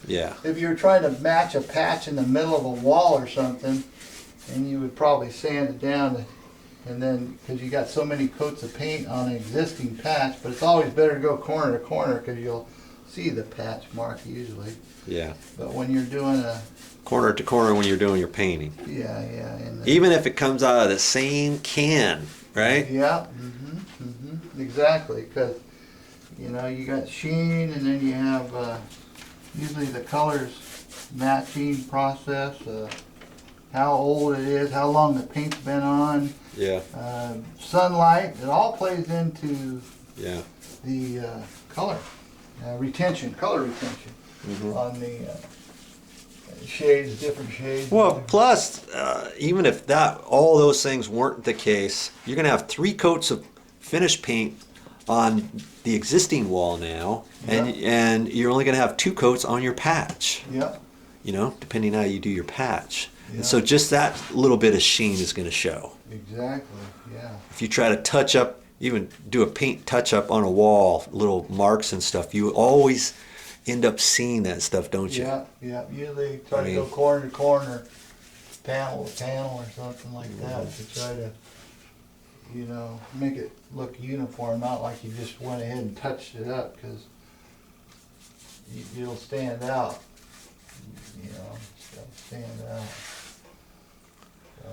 Yeah. If you're trying to match a patch in the middle of a wall or something, and you would probably sand it down, and then, because you got so many coats of paint on an existing patch, but it's always better to go corner to corner because you'll see the patch mark usually. Yeah. But when you're doing a Corner to corner when you're doing your painting. yeah, and Even if it comes out of the same can, right? yeah, exactly, because you know you got sheen, and then you have usually the colors matching process, how old it is, how long the paint's been on, Yeah. sunlight. It all plays into Yeah. the color retention, color retention on the shades, different shades. Well, plus, even if all those things weren't the case, you're going to have 3 coats of finished paint on the existing wall now, and you're only going to have 2 coats on your patch. Yeah. You know, depending how you do your patch. Yeah. And so just that little bit of sheen is going to show. Exactly. Yeah. If you try to touch up, even do a paint touch up on a wall, little marks and stuff, you always end up seeing that stuff, don't you? Yeah, yeah. Usually try to go corner to corner, panel to panel or something like that to try to, you know, make it look uniform, not like you just went ahead and touched it up, because it'll stand out. You know, it'll stand out. So.